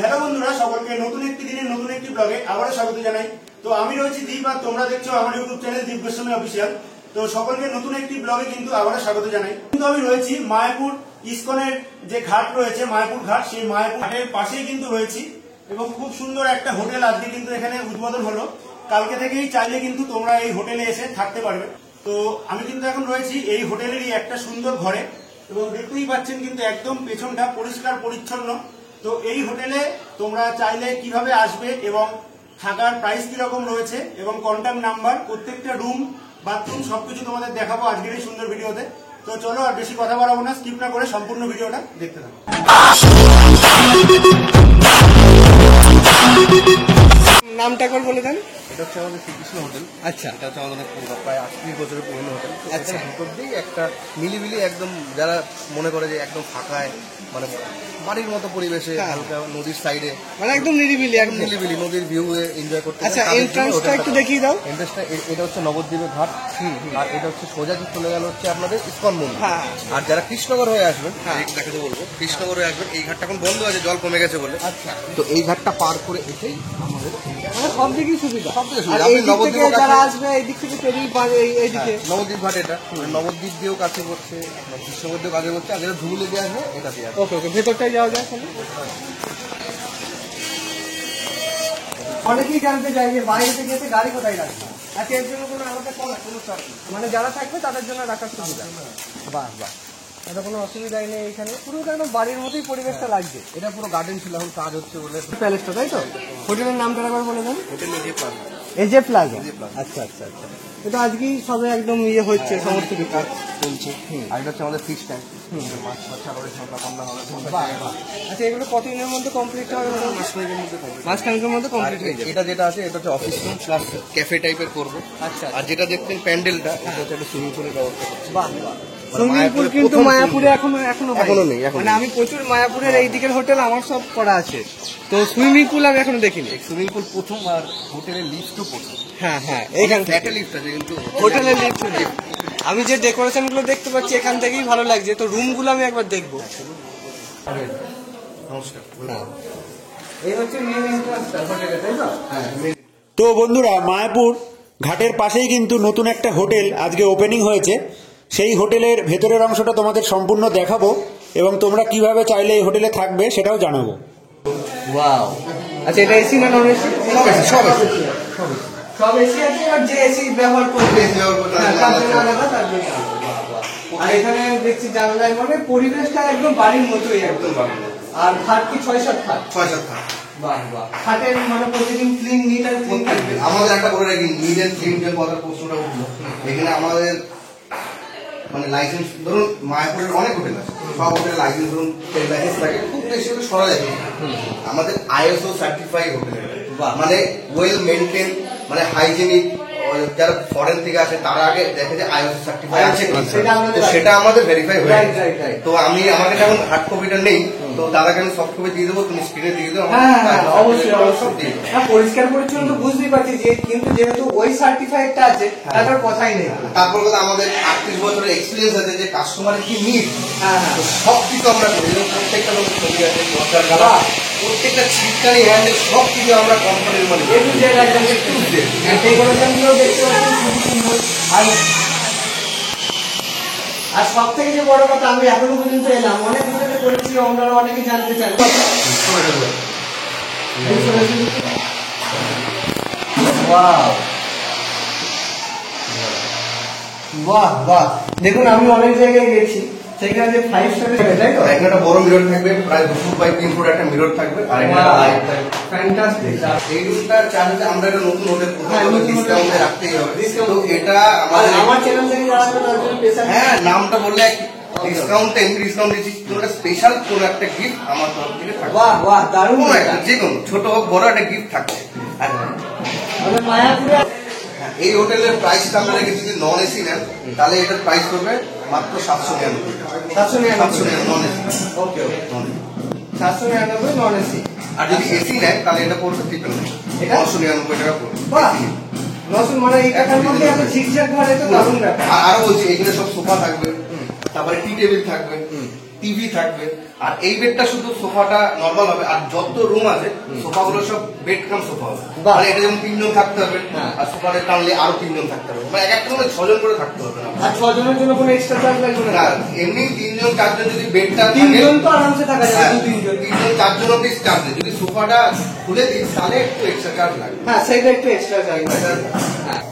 Hello বন্ধুরা, সকলকে নতুন একটি দিনের নতুন একটি ব্লগে আবারও স্বাগত জানাই। তো আমি রয়েছি দীপ আর তোমরা দেখছো আমার ইউটিউব চ্যানেল দীপ গোস্বামী অফিসিয়াল। তো সকলকে নতুন একটি ব্লগে কিন্তু আবারও স্বাগত জানাই। কিন্তু আমি রয়েছি মায়াপুর ইসকনের যে ঘাট রয়েছে, মায়াপুর ঘাট, সেই মায়াপুর ঘাটের পাশেই কিন্তু রয়েছি এবং খুব সুন্দর একটা হোটেল আজকে কিন্তু এখানে উদ্বোধন হলো। কালকে থেকেই চাইলে কিন্তু তোমরা এই হোটেলে এসে থাকতে পারবে। তো আমি কিন্তু এখন রয়েছি এই হোটেলেরই একটা সুন্দর ঘরে এবং দেখতেই পাচ্ছেন কিন্তু একদম পেছনটা পরিষ্কার পরিচ্ছন্ন। তো এই হোটেলে তোমরা চাইলে কিভাবে আসবে এবং থাকার প্রাইস কিরকম রয়েছে এবং কন্ট্যাক্ট নাম্বার, প্রত্যেকটা রুম, বাথরুম সবকিছু তোমাদের দেখাবো আজকের এই সুন্দর ভিডিওতে। তো চলো আর বেশি কথা বাড়াবো না, স্কিপ না করে সম্পূর্ণ ভিডিওটা দেখতে থাকো। নামটা একবার বলে দেন। এটা হচ্ছে আমাদের শ্রীকৃষ্ণ হোটেল। আচ্ছা, এটা হচ্ছে আমাদের প্রায় 80 বছরের পুরনো হোটেল। আচ্ছা, ভিতর দিয়ে একটা মিলিমিলি একদম, যারা মনে করে যে একদম ফাঁকায়, মানে বাড়ির মতো পরিবেশে, হালকা নদীর সাইডে, মানে একদম নিরিবিলি, একদম নিরিবিলি নদীর ভিউ এনজয় করতে। আচ্ছা, এন্ট্রান্সটা একটু দেখিয়ে দাও। এন্ট্রান্সটা এটা হচ্ছে নবদ্বীপের ঘাট, আর এটা হচ্ছে সোজা চলে গেল হচ্ছে আপনাদের ইসকন মন্দির। আর যারা কৃষ্ণনগর হয়ে আসবেন, দেখাতে বলবো, কৃষ্ণনগর হয়ে আসবেন, এই ঘাটটা এখন বন্ধ আছে, জল কমে গেছে বলে। আচ্ছা, তো এই ঘাটটা পার করে এসেই আমাদের সব দিকেই সুবিধা, সব দিকে সুবিধা। আপনি নবদ্বীপ যারা আসবে এই দিক থেকে পেরিয়ে পাবে, এইদিকে নবদ্বীপ ঘাট, এটা নবদ্বীপ দিয়েও কাছে করছে, কৃষ্ণনগর দিয়েও কাছে করছে। আর যেটা ধুবুলি দিয়ে আসবে এটা দিয়ে আসবে। ওকে ওকে, ভেতরটাই যাওয়া যায়। অনেকেই জানতে চাই যে বাইরে থেকে এসে গাড়ি কোথায় রাখবে, আচ্ছা এর জন্য কোনো আলাদা কোনো চার্জ নেই, মানে যারা থাকবে তাদের জন্য রাখার সুবিধা। বাহ বাহ, এটা কোনো অসুবিধাই নেই। এখানে পুরো একদম বাড়ির মতোই পরিবেশটা লাগছে। এটা পুরো গার্ডেন ছিল, এখন কাজ হচ্ছে বলে। প্যালেসটা, তাই তো? হোটেলের নামটা একবার বলে দেন। Hotel AJ plaza. AJ plaza, আচ্ছা আচ্ছা আচ্ছা। এটা আজকেই সবে একদম হচ্ছে, সমস্ত কিছু কাজ চলছে। আর এটা হচ্ছে আমাদের ফিশ ট্যাঙ্ক, মাছ বাচ্চা করে ঠান্ডা ঠান্ডা হবে। আচ্ছা, এগুলো কতদিনের মধ্যে কমপ্লিট হবে? মাসখানেকের মধ্যে কমপ্লিট হয়ে যাবে। এটা যেটা আছে এটা হচ্ছে অফিস রুম প্লাস ক্যাফে টাইপের করবো। আচ্ছা, আর যেটা দেখছেন প্যান্ডেলটা, এটা হচ্ছে একটা সুইমিং পুলের ব্যবস্থা করছে। বাহ বাহ। সুইমিং পুল কিন্তু মায়াপুরে এখনো নেই। মানে আমি প্রচুর মায়াপুরের এই দিকের হোটেল আমার সব করা আছে, তো সুইমিং পুল আমি এখনো দেখিনি। সুইমিং পুল প্রথম, আর হোটেলের লিফটও প্রথম। হ্যাঁ হ্যাঁ, এইখান থেকে লিফট আছে, কিন্তু হোটেলের লিফট। আমি যে ডেকোরেশন গুলো দেখতে পাচ্ছি এখান থেকেই ভালো লাগছে। তো রুম গুলো আমি একবার দেখবো। নমস্কার। এই হচ্ছে মেইন এন্ট্রান্সটা হোটেলে, তাই তো? হ্যাঁ। তো বন্ধুরা, মায়াপুর ঘাটের পাশেই কিন্তু নতুন একটা হোটেল আজকে ওপেনিং হয়েছে। সেই হোটেলের ভেতরের অংশটা তোমাদের সম্পূর্ণ দেখাবো এবং তোমরা কিভাবে চাইলে এই হোটেলে থাকবে সেটাও জানাবো। ওয়াও, আচ্ছা, এটা এসি না নন এসি? সব আছে। সব এসি আছে, আর যে এসি ব্যবহার করবে আর এখানে দেখছি জানলায়, মানে পরিবেশটা একদম বাড়ির মতোই একদম। আর খাট কি 6-7 খাট? 6-7 খাট। বাহ বাহ। খাটের মানে প্রতিদিন ক্লিন, নিট আর ক্লিন থাকবে। আমাদের একটা করে রাখি, নিট এন্ড ক্লিন যে কথার প্রশ্নটা উঠলো, এখানে আমাদের মানে লাইসেন্স, ধরুন মায়াপুরের অনেক হোটেল আছে, সব হোটেলের লাইসেন্স ধরুন লাইসেন্স থাকে, খুব বেশি হলে সরা যায়। আমাদের ISO সার্টিফাইড হোটেল, মানে ওয়েল মেনটেন, মানে হাইজেনিক। যারা ফরেন থেকে আসে তারা আগে দেখে যে ISO সার্টিফাইড আছে, তো সেটা আমাদের ভেরিফাই হয়ে যায়। তো আমি, আমার কাছে এখন হার্ড কপিটা নেই, তো দাদাকে আমি সফট কপি দিয়ে দেবো, তুমি স্ক্রিনে দিয়ে দেবো। অবশ্যই অবশ্যই, পরিষ্কার পরিচ্ছন্ন তো বুঝতেই পারছি যে, কিন্তু যেহেতু ওই সার্টিফাইডটা আছে তার কথাই নেই। তারপর কথা আমাদের 38 বছরের এক্সপিরিয়েন্স আছে যে কাস্টমারের কি নিড, সব কিছু আমরা করি। প্রত্যেকটা লোক ছবি আছে, দরকার গালা, প্রত্যেকটা ছিটকানি হ্যান্ডেল সব কিছু আমরা কোম্পানির মানে আর সব থেকে যে বড় কথা, আমি এখনো পর্যন্ত এলাম, অনেক হোটেলে করেছি, আমরা অনেকে জানতে চাই। বাহ বাহ, দেখুন আমি অনেক জায়গায় গেছি, সেখানে যে 5 স্টারের, তাই তো? একটা বড় মিরর থাকবে, প্রায় 2 ফুট বাই 3 ফুট একটা মিরর থাকবে, আর একটা লাইট থাকবে। ফ্যান্টাস্টিক। এই রুমটা চার্জে আমরা একটা নতুন হোটেল ডিসকাউন্টে রাখতেই হবে। তো এটা আমার চ্যানেল থেকে যারা আসবে তাদের জন্য স্পেশাল। হ্যাঁ, নামটা বললে ডিসকাউন্ট, ডিসকাউন্ট দিচ্ছি, একটা স্পেশাল কোনো একটা গিফট আমার তরফ থেকে থাকবে। বাহ বাহ, দারুণ। যে কোনো ছোট হোক বড় একটা গিফট থাকছে। মানে মায়াপুরে এই হোটেলের প্রাইসটা আমরা রেখেছি, যদি নন এসি নেন তাহলে এটার প্রাইস করবে মাত্র 799 টাকা। 799 নন এসি। ওকে ওকে, 799 নন এসি। আর যদি এসি নেন তাহলে এটা পড়বে 999 টাকা পড়বে। বাহ, 900, মানে এই টাকার মধ্যে এত ঠিকঠাক ঘরে, তো দারুণ ব্যাপার। আরো বলছি, এখানে সব সোফা থাকবে, তারপরে টি টেবিল থাকবে, টিভি থাকবে। আর এই বেডটা শুধু সোফাটা নর্মাল হবে, আর যত রুম আছে সোফাগুলো সব বেড কাম সোফা হবে। মানে এটা যেমন 3 জন থাকতে হবে, আর সোফাটা টানলে আরো 3 জন থাকতে হবে, মানে এক একটা রুমে 6 জন করে থাকতে হবে না। আর 6 জনের জন্য কোনো এক্সট্রা চার্জ লাগবে না? এমনি 3 জন 4 জন যদি বেডটা 3 জন তো আরামসে থাকা যাবে। 3 জন 4 জন অব্দি চার্জ নেই। যদি সোফাটা খুলে দিই তাহলে একটু এক্সট্রা চার্জ লাগবে। হ্যাঁ, সেটা একটু এক্সট্রা চার্জ লাগবে। হ্যাঁ।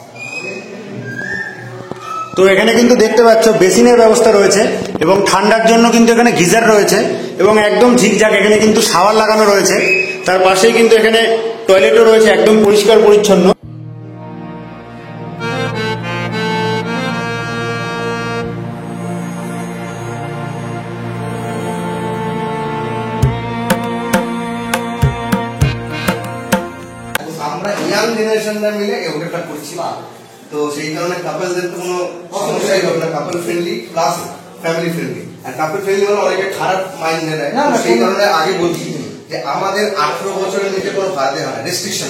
তো এখানে কিন্তু দেখতে পাচ্ছ বেসিনের ব্যবস্থা রয়েছে এবং ঠান্ডার জন্য কিন্তু এখানে গিজার রয়েছে এবং একদম ঝিকঝাক এখানে কিন্তু শাওয়ার লাগানো রয়েছে। তার পাশেই কিন্তু এখানে টয়লেটও রয়েছে, একদম পরিষ্কার পরিচ্ছন্ন। আমরা ইয়াং জেনারেশনরা মিলে এই হোটেলটা করছি, তো সেই কারণে কাপলদের তো কোনো সমস্যাই হবে না। Couple friendly plus family friendly. আর কাপল ফ্রেন্ডলি মানে অনেকে খারাপ মাইন্ড নেয়, সেই কারণে আগে বলছি যে আমাদের 18 বছরের নিচে কোনো ভাড়া দেওয়া হয়, রেস্ট্রিকশন,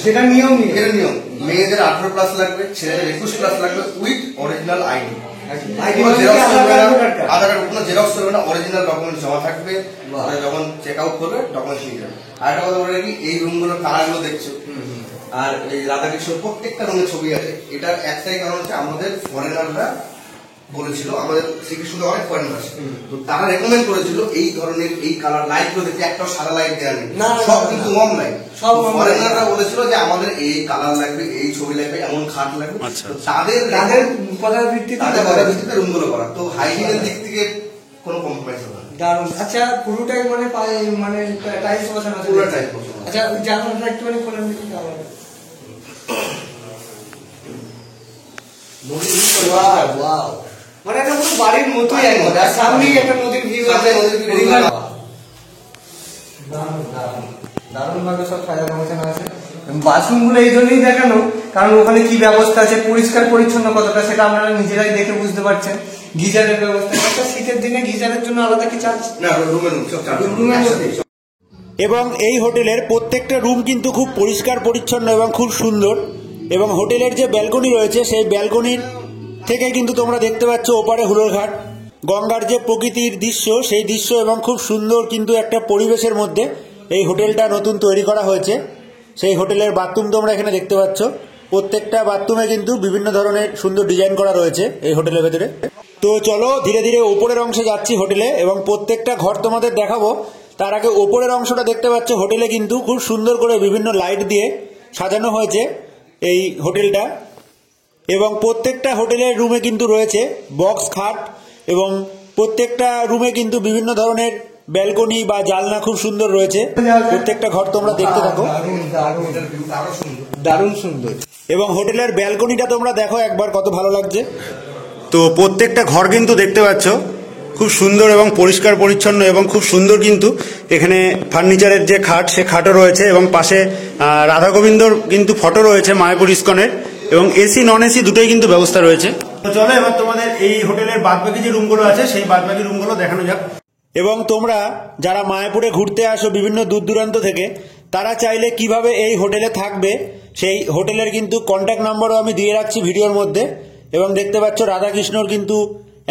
সেটা নিয়ম নেই। এটা নিয়ম। মেয়েদের 18 প্লাস লাগবে, ছেলেদের 21 প্লাস লাগবে with original ID. Aadhaar card কোনো জেরক্স করবে না, অরিজিনাল ডকুমেন্ট জমা থাকবে। যখন চেক আউট করবে ডকুমেন্ট নিয়ে যাবে। আর একটা কথা বলে কি, এই রুমগুলোর কালারগুলো দেখছো, আর এই রাধাকৃষ্ণ প্রত্যেকটা রুমের ছবি আছে। এটার একটাই কারণ হচ্ছে আমাদের ফরেনাররা বলেছিল, আমাদের শ্রীকৃষ্ণ অনেক ফরেনার আছে, তো তারা রেকমেন্ড করেছিল এই ধরনের এই কালার লাইট গুলো দেখতে, একটা সাদা লাইট দেওয়া নেই, সব কিন্তু ওয়ার্ম লাইট। সব ফরেনাররা বলেছিল যে আমাদের এই কালার লাগবে, এই ছবি লাগবে, এমন খাট লাগবে। তাদের কথার ভিত্তিতে রুমগুলো করা। তো হাইজিনের দিক থেকে কোনো কম্প্রোমাইজ হবে না। দারুণ। আচ্ছা, পুরোটাই মানে টাইলস বসানো আছে? পুরো টাইলস বসানো। আচ্ছা, জানালাটা একটুখানি খোলেন দেখি কেমন। ওয়াও, মানে এটা পুরো বাড়ির মতোই একদম। আর সামনেই একটা নদীর ভিউ আছে, রিভার। দারুণ ভাবে সব সাজানো গোছানো আছে। বাথরুম গুলো এই জন্যই দেখানো, কারণ ওখানে কি ব্যবস্থা আছে, পরিষ্কার পরিচ্ছন্ন কতটা, সেটা আপনারা নিজেরাই দেখে বুঝতে পারছেন। গিজারের ব্যবস্থা, একটা শীতের দিনে গিজারের জন্য আলাদা কি চার্জ? না, রুমের মধ্যে। এবং এই হোটেলের প্রত্যেকটা রুম কিন্তু খুব পরিষ্কার পরিচ্ছন্ন এবং খুব সুন্দর। এবং হোটেলের যে ব্যালকনি রয়েছে সেই ব্যালকনির থেকে কিন্তু তোমরা দেখতে পাচ্ছ ওপারে হুলোরঘাট, গঙ্গার যে প্রকৃতির দৃশ্য, সেই দৃশ্য এবং খুব সুন্দর কিন্তু একটা পরিবেশের মধ্যে এই হোটেলটা নতুন তৈরি করা হয়েছে। সেই হোটেলের বাথরুম তোমরা এখানে দেখতে পাচ্ছ, প্রত্যেকটা বাথরুমে কিন্তু বিভিন্ন ধরনের সুন্দর ডিজাইন করা রয়েছে এই হোটেলের ভেতরে। তো চলো ধীরে ধীরে ওপরের অংশে যাচ্ছি হোটেলে, এবং প্রত্যেকটা ঘর তোমাদের দেখাবো। তার আগে ওপরের অংশটা দেখতে পাচ্ছ, হোটেলে কিন্তু খুব সুন্দর করে বিভিন্ন লাইট দিয়ে সাজানো হয়েছে এই হোটেলটা। এবং প্রত্যেকটা হোটেলের রুমে কিন্তু রয়েছে বক্স খাট, এবং প্রত্যেকটা রুমে কিন্তু বিভিন্ন ধরনের ব্যালকনি বা জানলা খুব সুন্দর রয়েছে। প্রত্যেকটা ঘর তোমরা দেখতে থাকো, দারুণ সুন্দর। এবং হোটেলের ব্যালকনিটা তোমরা দেখো একবার, কত ভালো লাগছে। তো প্রত্যেকটা ঘর কিন্তু দেখতে পাচ্ছ খুব সুন্দর এবং পরিষ্কার পরিচ্ছন্ন, এবং খুব সুন্দর কিন্তু এখানে ফার্নিচারের যে খাট, সে খাটও রয়েছে, এবং পাশে রাধা গোবিন্দর কিন্তু ফটো রয়েছে মায়াপুর ইস্কনের, এবং এসি নন এসি দুটোই কিন্তু ব্যবস্থা রয়েছে। তো চলো এবার তোমাদের এই হোটেলের বাদবাকি যে রুমগুলো আছে সেই বাদবাকি রুমগুলো দেখানো যাক। এবং তোমরা যারা মায়াপুরে ঘুরতে আসো বিভিন্ন দূর দূরান্ত থেকে, তারা চাইলে কিভাবে এই হোটেলে থাকবে সেই হোটেলের কিন্তু কন্ট্যাক্ট নাম্বারও আমি দিয়ে রাখছি ভিডিওর মধ্যে। এবং দেখতে পাচ্ছ রাধাকৃষ্ণর কিন্তু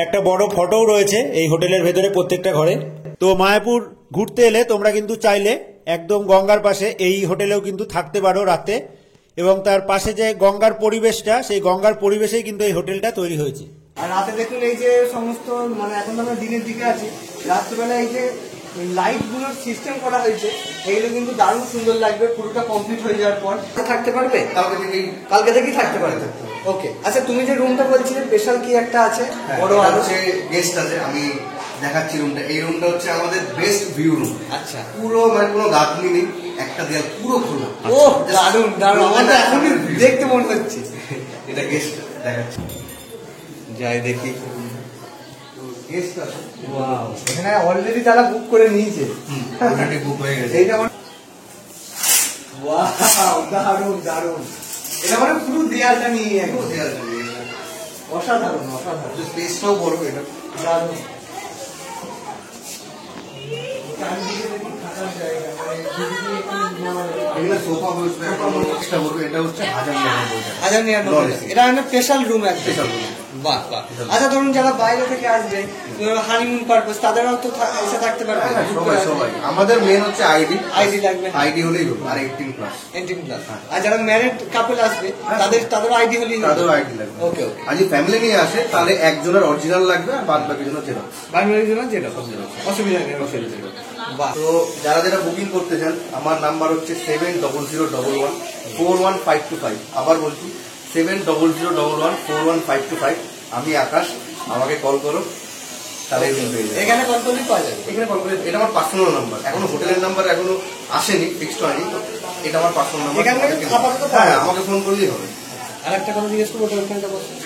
একটা বড় ফটোও রয়েছে এই হোটেলের ভেতরে প্রত্যেকটা ঘরে। তো মায়াপুর ঘুরতে এলে তোমরা কিন্তু চাইলে একদম গঙ্গার পাশে এই হোটেলেও কিন্তু থাকতে পারো রাতে, এবং তার পাশে যে গঙ্গার পরিবেশটা, সেই গঙ্গার পরিবেশেই কিন্তু এই হোটেলটা তৈরি হয়েছে। আর রাতে দেখুন এই যে সমস্ত, মানে এখন আমরা দিনের দিকে আছি, রাত্রিবেলা এই যে লাইট গুলোর সিস্টেম করা হয়েছে, এগুলো কিন্তু দারুণ সুন্দর লাগবে পুরোটা কমপ্লিট হয়ে যাওয়ার পর। থাকতে পারবে কালকে থেকেই থাকতে পারবে। ওকে, আচ্ছা তুমি যে রুমটা বলছিলে স্পেশাল কি একটা আছে? বড় আছে, গেস্ট আছে, আমি দেখাচ্ছি রুমটা। এই রুমটা হচ্ছে আমাদের বেস্ট ভিউ রুম। আচ্ছা, পুরো মানে কোনো গাঁথনি নেই, একটা দেয়াল পুরো খোলা। ও দারুণ দারুণ, আমার তো এখনই দেখতে মনে হচ্ছে। এটা গেস্ট দেখাচ্ছি, যাই দেখি। এখানে অলরেডি তারা বুক করে নিয়েছে, অলরেডি বুক হয়ে গেছে। এইটা মানে ওয়াও, দারুণ দারুণ। এটা মানে পুরো দেয়ালটা নিয়ে অসাধারণ অসাধারণ। স্পেসটাও বড়, এটা দারুণ। এগুলো সোফা বসবে, এটা হচ্ছে 1000 টাকা। এটা স্পেশাল রুম, একটা বাহ বাহ। আচ্ছা ধরুন যারা বাইরে থেকে আসবে হানিমুন পারপাস তাদেরও তো এসে থাকতে পারবে? সবাই আমাদের মেন হচ্ছে আইডি লাগবে, আইডি হলেই হলো, আর 18+। 18+। আর যারা ম্যারিড কাপল আসবে তাদের আইডি হলেই তাদেরও আইডি লাগবে। ওকে ওকে। আর যদি ফ্যামিলি নিয়ে আসে তাহলে একজনের অরিজিনাল লাগবে আর বাদ বাকি জনের জেরক্স। বাইরের জন্য যেটা অসুবিধা নেই। বাহ। তো যারা যারা বুকিং করতে চান আমার নাম্বার হচ্ছে 700111412525। আবার বলছি 700111412525। আমি আকাশ, আমাকে কল করো তাহলে এখানে কল করলেই পাওয়া যাবে। এখানে কল করে, এটা আমার পার্সোনাল নাম্বার, এখনো হোটেলের নাম্বার এখনো আসেনি, ফিক্সড হয়নি, তো এটা আমার পার্সোনাল নাম্বার। এখানে আপাতত আমাকে ফোন করলেই হবে। আর একটা কথা জিজ্ঞেস করবো,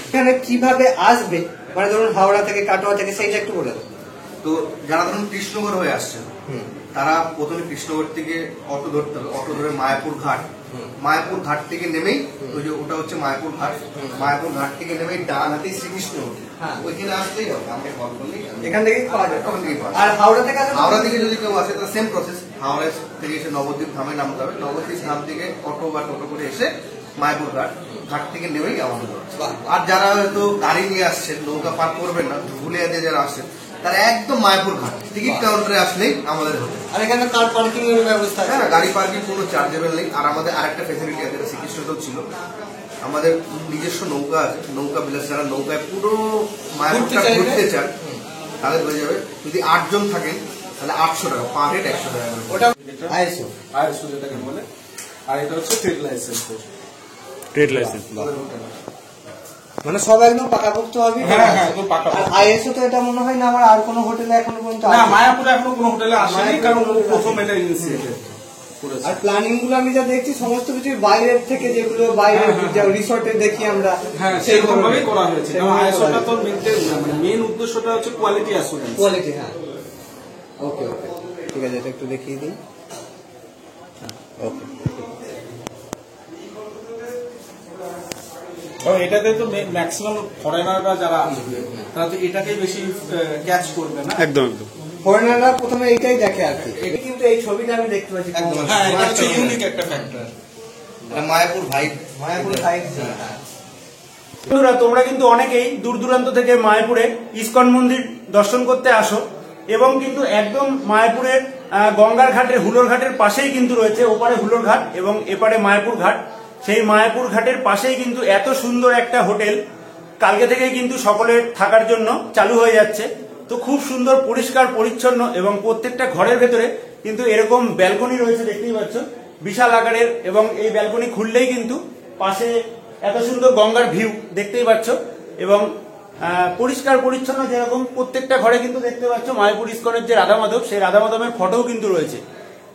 এখানে কিভাবে আসবে, মানে ধরুন হাওড়া থেকে কাটোয়া থেকে, সেইটা একটু বলে দেবো। তো যারা ধরুন কৃষ্ণনগর হয়ে আসছেন তারা প্রথমে কৃষ্ণনগর থেকে অটো ধরতে হবে, অটো ধরে মায়াপুর ঘাট, মায়াপুর ঘাট থেকে নেমেই ওই যে ওটা হচ্ছে মায়াপুর ঘাট, মায়াপুর ঘাট থেকে নেমেই ডান হাতে শ্রীকৃষ্ণ ওইখানে আসলেই হবে, আমাকে কল করলেই এখান থেকেই পাওয়া যাবে। ওখান থেকেই পাওয়া আর হাওড়া থেকে হাওড়া থেকে যদি কেউ আসে তাহলে সেম প্রসেস, হাওড়া থেকে এসে নবদ্বীপ ধামে নামতে হবে, নবদ্বীপ ধাম থেকে অটো বা টোটো করে এসে মায়াপুর ঘাট, ঘাট থেকে নেমেই আমাদের ঘর। আর যারা হয়তো গাড়ি নিয়ে আসছেন, নৌকা পার করবেন না, ভুলিয়া দিয়ে যারা আসছেন তারা একদম মায়াপুর ঘাট টিকিট কাউন্টারে আসলেই আমাদের হবে। আর এখানে কার পার্কিং এর ব্যবস্থা আছে? হ্যাঁ, গাড়ি পার্কিং কোনো চার্জেবল নেই। আর আমাদের আরেকটা ফেসিলিটি আছে, শ্রীকৃষ্ণতেও ছিল, আমাদের নিজস্ব নৌকা আছে, নৌকা বিলাস, যারা নৌকায় পুরো মায়াপুরটা ঘুরতে চান তাদের হয়ে যাবে। যদি 8 জন থাকেন তাহলে 800 টাকা, পার হেড 100 টাকা। ওটা আইএসও যেটাকে বলে, আর এটা হচ্ছে ট্রেড লাইসেন্স। মানে সব একদম পাকাপোক্ত হবে। হ্যাঁ একদম পাকাপোক্ত। আইএসও তো এটা মনে হয় না আমার আর কোনো হোটেলে এখনো পর্যন্ত না, মায়াপুরে এখনো কোনো হোটেলে আসেনি, কারণ প্রথম এটা ইনিশিয়েটিভ করেছে। আর প্ল্যানিং গুলো আমি যা দেখছি সমস্ত কিছু বাইরের থেকে, যেগুলো বাইরে রিসোর্টে দেখি আমরা, হ্যাঁ সেরকম ভাবেই করা হয়েছে। কারণ আইএসওটা তো মানে মেন উদ্দেশ্যটা হচ্ছে কোয়ালিটি অ্যাসুরেন্স। কোয়ালিটি, হ্যাঁ। ওকে ওকে, ঠিক আছে, এটা একটু দেখিয়ে দিই। ওকে। এটাতে তো ম্যাক্সিমাম ফরেনাররা যারা আসবে তারা তো এটাকেই বেশি ক্যাচ করবে না। একদম একদম। ফরেনাররা প্রথমে এইটাই দেখে আর কি। কিন্তু এই ছবিটা আমি দেখতে পাচ্ছি একদম। হ্যাঁ, এটা হচ্ছে ইউনিক একটা factor. Mayapur vibe, Mayapur side. বন্ধুরা, তোমরা কিন্তু অনেকেই দূর দূরান্ত থেকে মায়াপুরে ইসকন মন্দির দর্শন করতে আসো, এবং কিন্তু একদম মায়াপুরের গঙ্গার ঘাটের, হুলোর ঘাটের পাশেই কিন্তু রয়েছে, ওপারে হুলোর ঘাট এবং এপারে মায়াপুর ঘাট। সেই মায়াপুর ঘাটের পাশেই কিন্তু এত সুন্দর একটা হোটেল কালকে থেকেই কিন্তু সকলের থাকার জন্য চালু হয়ে যাচ্ছে। তো খুব সুন্দর, পরিষ্কার পরিচ্ছন্ন, এবং প্রত্যেকটা ঘরের ভেতরে কিন্তু এরকম ব্যালকনি রয়েছে, দেখতেই পাচ্ছ, বিশাল আকারের। এবং এই ব্যালকনি খুললেই কিন্তু পাশে এত সুন্দর গঙ্গার ভিউ দেখতেই পাচ্ছ, এবং পরিষ্কার পরিচ্ছন্ন, যেরকম প্রত্যেকটা ঘরে কিন্তু দেখতে পাচ্ছ মায়াপুর ইসকনের যে রাধা মাধব, সেই রাধা মাধবের ফটোও কিন্তু রয়েছে।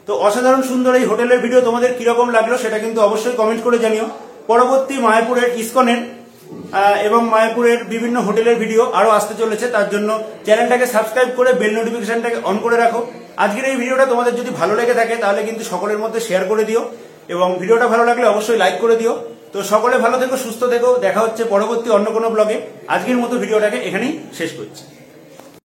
তো অসাধারণ সুন্দর এই হোটেলের ভিডিও তোমাদের কিরকম লাগলো সেটা কিন্তু অবশ্যই কমেন্ট করে জানিও। পরবর্তী মায়াপুরের ইসকনের এবং মায়াপুরের বিভিন্ন হোটেলের ভিডিও আরো আসতে চলেছে, তার জন্য চ্যানেলটাকে সাবস্ক্রাইব করে বেল নোটিফিকেশনটাকে অন করে রাখো। আজকের এই ভিডিওটা তোমাদের যদি ভালো লেগে থাকে তাহলে কিন্তু সকলের মধ্যে শেয়ার করে দিও, এবং ভিডিওটা ভালো লাগলে অবশ্যই লাইক করে দিও। তো সকলে ভালো থেকো, সুস্থ থেকো, দেখা হচ্ছে পরবর্তী অন্য কোনো ব্লগে। আজকের মতো ভিডিওটাকে এখানেই শেষ করছি।